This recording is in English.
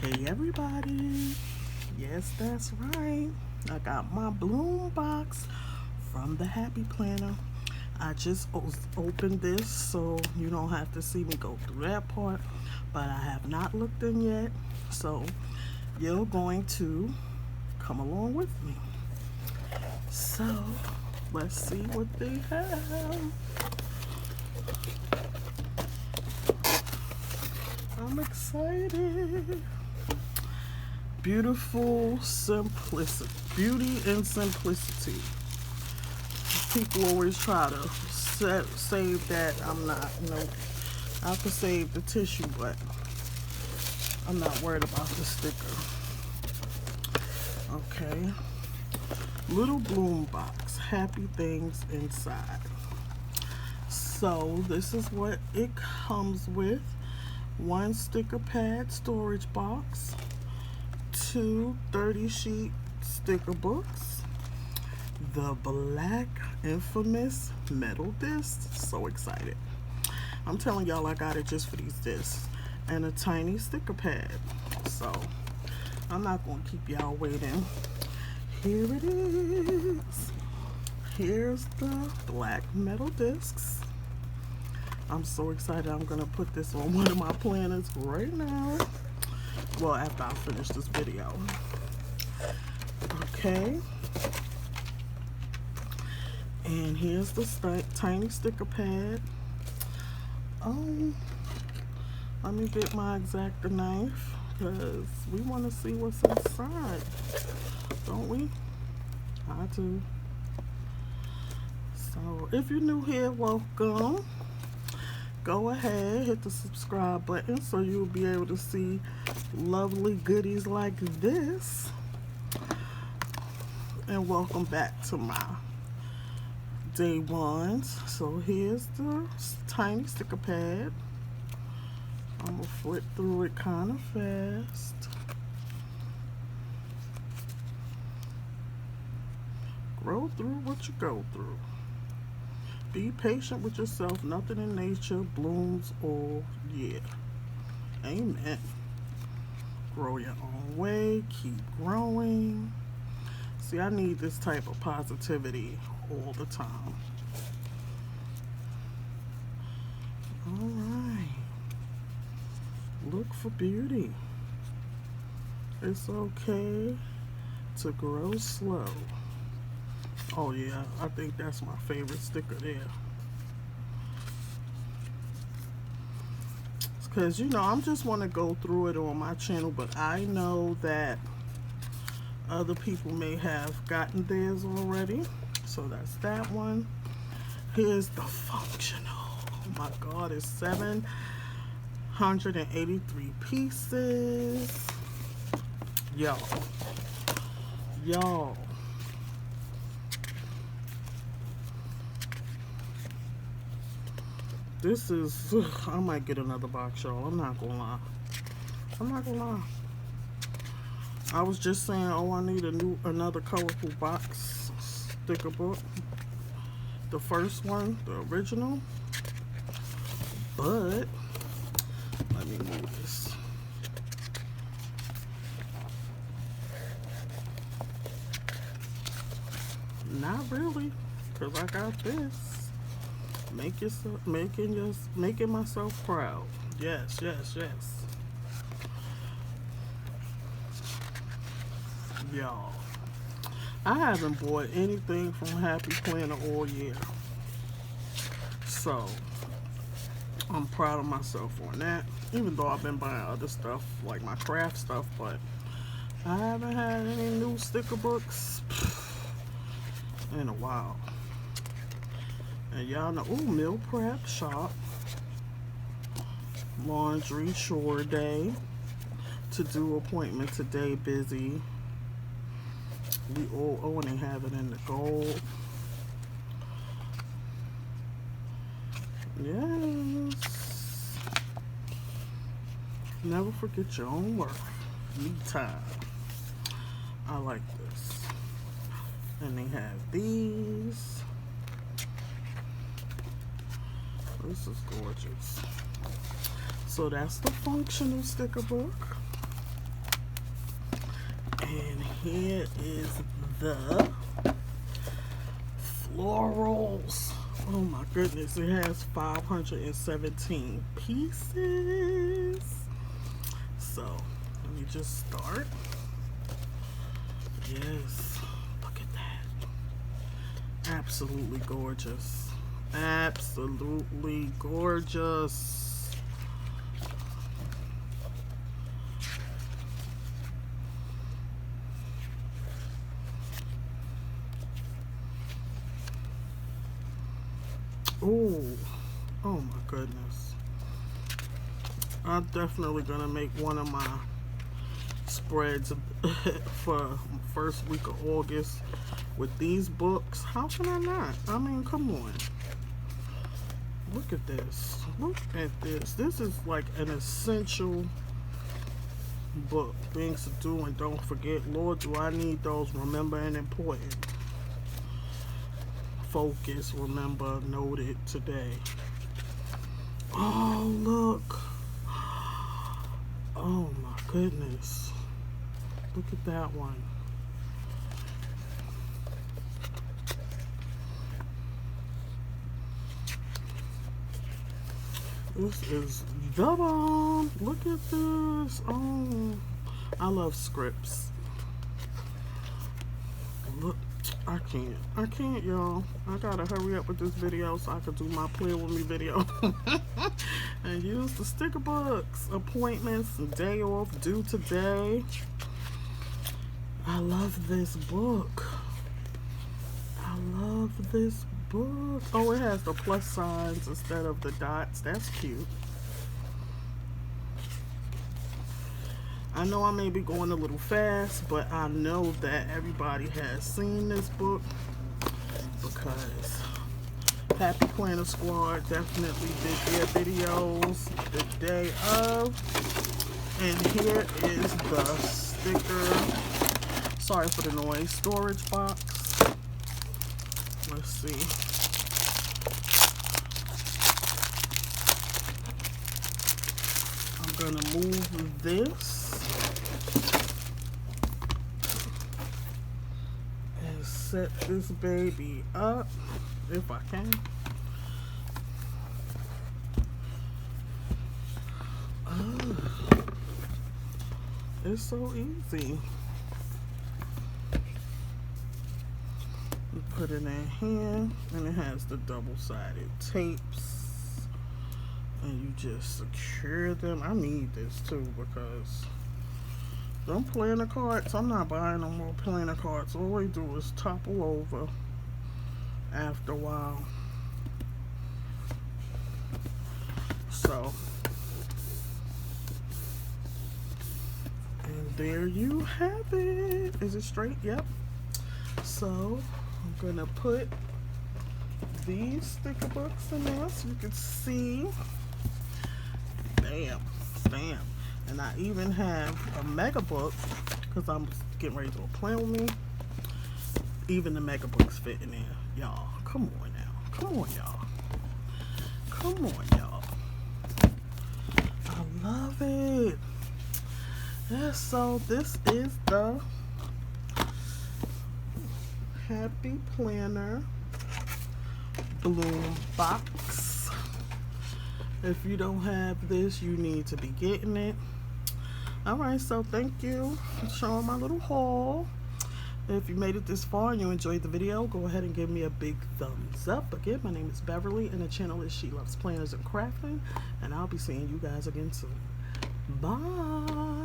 Hey everybody, yes that's right, I got my bloom box from the Happy Planner. I just opened this so you don't have to see me go through that part, but I have not looked in yet, so you're going to come along with me. So let's see what they have. I'm excited. Beautiful simplicity. Beauty and simplicity. People always try to save that. I'm not. No, I could save the tissue, but I'm not worried about the sticker. Okay. Little bloom box. Happy things inside. So this is what it comes with. One sticker pad storage box. Two 30-sheet sticker books. The black infamous metal disc. So excited. I'm telling y'all I got it just for these discs. And a tiny sticker pad. So I'm not going to keep y'all waiting. Here it is. Here's the black metal discs. I'm so excited. I'm going to put this on one of my planners right now. Well, after I finish this video. Okay. And here's the tiny sticker pad. Let me get my X-Acto knife because we want to see what's inside, don't we? I do. So if you're new here, welcome. Go ahead, hit the subscribe button so you'll be able to see lovely goodies like this. And welcome back to my day ones. So here's the tiny sticker pad. I'm gonna flip through it kind of fast. Grow through what you go through. Be patient with yourself. Nothing in nature blooms all year. Amen. Grow your own way. Keep growing. See, I need this type of positivity all the time. All right. Look for beauty. It's okay to grow slow. Oh yeah, I think that's my favorite sticker there. Because, you know, I'm just want to go through it on my channel, but I know that other people may have gotten theirs already. So that's that one. Here's the functional. Oh my God, it's 783 pieces. Y'all. This is, I might get another box, y'all. I'm not gonna lie. I was just saying, oh, I need another colorful box sticker book. The first one, the original. But, let me move this. Not really, because I got this. Making myself proud. Yes. Y'all, I haven't bought anything from Happy Planner all year. So, I'm proud of myself on that. Even though I've been buying other stuff, like my craft stuff, but I haven't had any new sticker books in a while. And y'all know, ooh, meal prep shop, laundry chore day, to do appointment today, busy. We all and they have it in the gold. Yes. Never forget your own worth. Me time. I like this. And they have these. This is gorgeous. So that's the functional sticker book. here is the florals. Oh my goodness, it has 517 pieces. So let me just start. Yes, look at that. Absolutely gorgeous. Absolutely gorgeous. Oh, oh my goodness. I'm definitely gonna make one of my spreads for first week of August with these books. How can I not? I mean, come on. Look at this. Look at this. This is like an essential book. Things to do and don't forget. Lord, do I need those. Remember and important. Focus, remember, noted today. Oh, look. Oh my goodness. Look at that one. This is the bomb. Look at this. Oh, I love scripts. Look. I can't, y'all. I gotta hurry up with this video so I can do my play with me video. And use the sticker books. Appointments, day off, due today. I love this book. I love this book. Oh, it has the plus signs instead of the dots. That's cute. I know I may be going a little fast, but I know that everybody has seen this book because Happy Planner Squad definitely did their videos the day of. And here is the sticker, sorry for the noise, storage box. Let's see. I'm gonna move this and set this baby up if I can. Oh, it's so easy. You put it in here, and it has the double-sided tapes, and you just secure them. I need this too because them planner cards, I'm not buying no more planner cards. All they do is topple over after a while. So, and there you have it. Is it straight? Yep. So I'm gonna put these sticker books in there so you can see. Bam, bam. And I even have a mega book because I'm getting ready to do a plan with me. Even the mega books fit in there. Y'all, come on now. Come on, y'all. Come on, y'all. I love it. Yeah, so this is the Happy Planner Bloom box. If you don't have this, you need to be getting it. Alright, so thank you for showing my little haul. If you made it this far and you enjoyed the video, go ahead and give me a big thumbs up. Again, my name is Beverly and the channel is She Loves Planners and Crafting, and I'll be seeing you guys again soon. Bye.